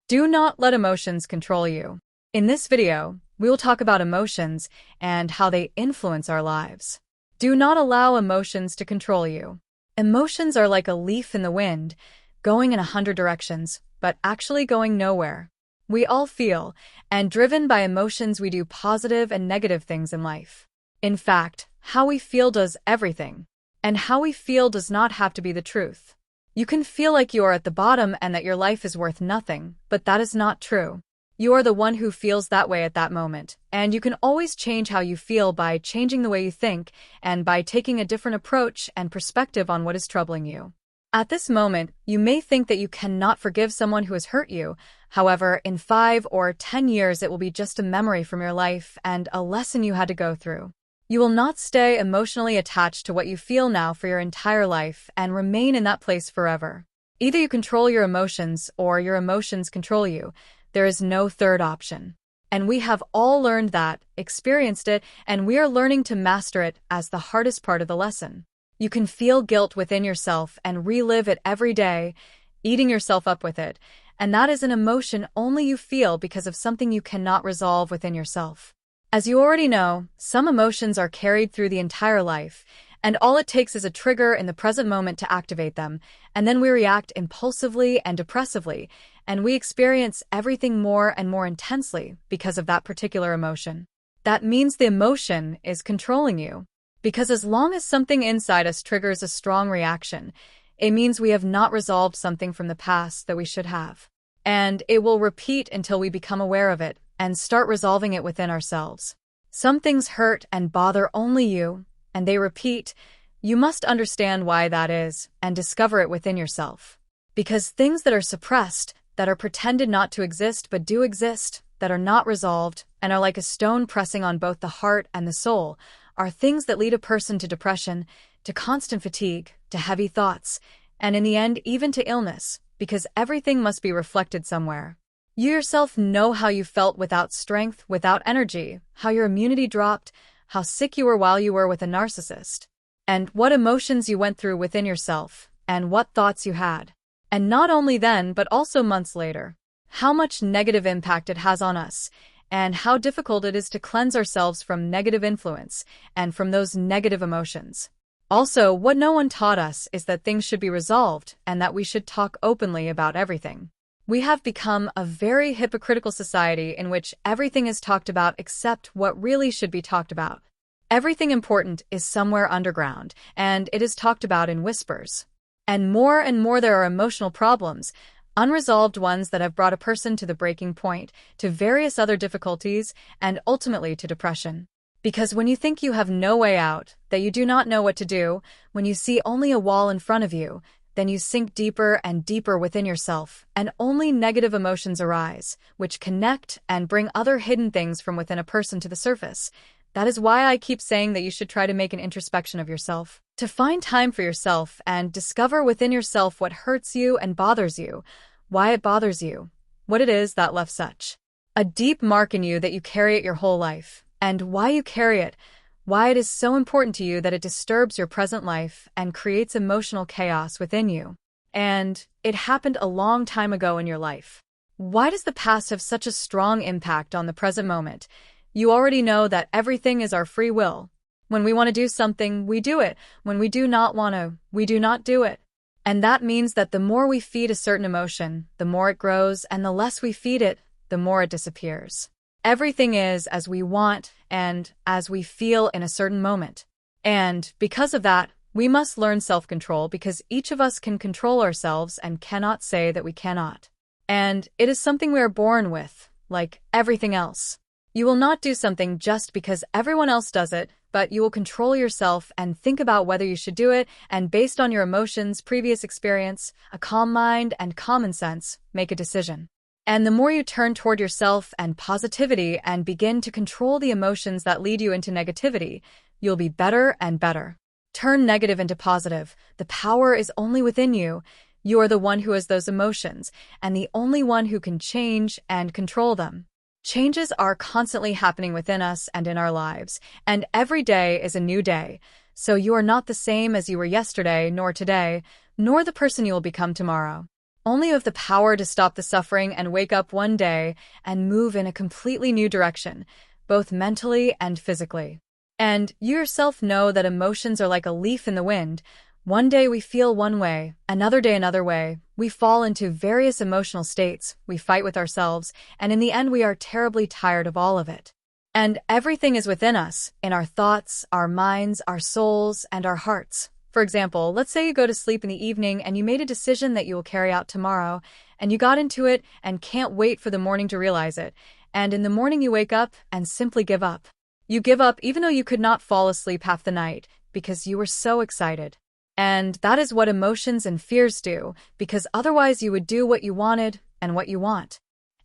Do not let emotions control you. In this video, we will talk about emotions and how they influence our lives. Do not allow emotions to control you. Emotions are like a leaf in the wind, going in 100 directions, but actually going nowhere. We all feel, and driven by emotions we do positive and negative things in life. In fact, how we feel does everything. And how we feel does not have to be the truth. You can feel like you are at the bottom and that your life is worth nothing, but that is not true. You are the one who feels that way at that moment, and you can always change how you feel by changing the way you think and by taking a different approach and perspective on what is troubling you. At this moment, you may think that you cannot forgive someone who has hurt you. However, in 5 or 10 years, it will be just a memory from your life and a lesson you had to go through. You will not stay emotionally attached to what you feel now for your entire life and remain in that place forever. Either you control your emotions or your emotions control you. There is no third option. And we have all learned that, experienced it, and we are learning to master it as the hardest part of the lesson. You can feel guilt within yourself and relive it every day, eating yourself up with it, and that is an emotion only you feel because of something you cannot resolve within yourself. As you already know, some emotions are carried through the entire life, and all it takes is a trigger in the present moment to activate them, and then we react impulsively and depressively, and we experience everything more and more intensely because of that particular emotion. That means the emotion is controlling you. Because as long as something inside us triggers a strong reaction, it means we have not resolved something from the past that we should have. And it will repeat until we become aware of it and start resolving it within ourselves. Some things hurt and bother only you, and they repeat. You must understand why that is and discover it within yourself. Because things that are suppressed, that are pretended not to exist but do exist, that are not resolved, and are like a stone pressing on both the heart and the soul, are things that lead a person to depression, to constant fatigue, to heavy thoughts, and in the end even to illness, because everything must be reflected somewhere. You yourself know how you felt without strength, without energy, how your immunity dropped, how sick you were while you were with a narcissist, and what emotions you went through within yourself, and what thoughts you had. And not only then, but also months later. How much negative impact it has on us, and how difficult it is to cleanse ourselves from negative influence and from those negative emotions. Also, what no one taught us is that things should be resolved and that we should talk openly about everything. We have become a very hypocritical society in which everything is talked about except what really should be talked about. Everything important is somewhere underground, and it is talked about in whispers. And more there are emotional problems, unresolved ones that have brought a person to the breaking point, to various other difficulties, and ultimately to depression. Because when you think you have no way out, that you do not know what to do, when you see only a wall in front of you, then you sink deeper and deeper within yourself, and only negative emotions arise, which connect and bring other hidden things from within a person to the surface. That is why I keep saying that you should try to make an introspection of yourself, to find time for yourself and discover within yourself what hurts you and bothers you, why it bothers you, what it is that left such a deep mark in you that you carry it your whole life, and why you carry it, why it is so important to you that it disturbs your present life and creates emotional chaos within you. And it happened a long time ago in your life. Why does the past have such a strong impact on the present moment? You already know that everything is our free will. When we want to do something, we do it. When we do not want to, we do not do it. And that means that the more we feed a certain emotion, the more it grows, and the less we feed it, the more it disappears. Everything is as we want and as we feel in a certain moment. And because of that, we must learn self-control, because each of us can control ourselves and cannot say that we cannot. And it is something we are born with, like everything else. You will not do something just because everyone else does it, but you will control yourself and think about whether you should do it, and based on your emotions, previous experience, a calm mind, and common sense, make a decision. And the more you turn toward yourself and positivity and begin to control the emotions that lead you into negativity, you'll be better and better. Turn negative into positive. The power is only within you. You are the one who has those emotions, and the only one who can change and control them. Changes are constantly happening within us and in our lives, and every day is a new day. So you are not the same as you were yesterday, nor today, nor the person you will become tomorrow. Only you have the power to stop the suffering and wake up one day and move in a completely new direction, both mentally and physically. And you yourself know that emotions are like a leaf in the wind. One day we feel one way, another day another way. We fall into various emotional states, we fight with ourselves, and in the end we are terribly tired of all of it. And everything is within us, in our thoughts, our minds, our souls, and our hearts. For example, let's say you go to sleep in the evening and you made a decision that you will carry out tomorrow, and you got into it and can't wait for the morning to realize it. And in the morning you wake up and simply give up. You give up even though you could not fall asleep half the night because you were so excited. And that is what emotions and fears do, because otherwise you would do what you wanted and what you want.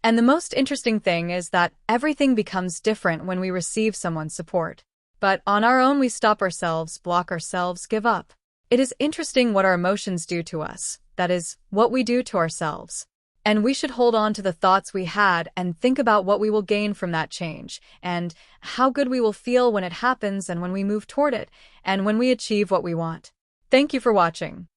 And the most interesting thing is that everything becomes different when we receive someone's support. But on our own we stop ourselves, block ourselves, give up. It is interesting what our emotions do to us, that is, what we do to ourselves. And we should hold on to the thoughts we had and think about what we will gain from that change, and how good we will feel when it happens and when we move toward it, and when we achieve what we want. Thank you for watching.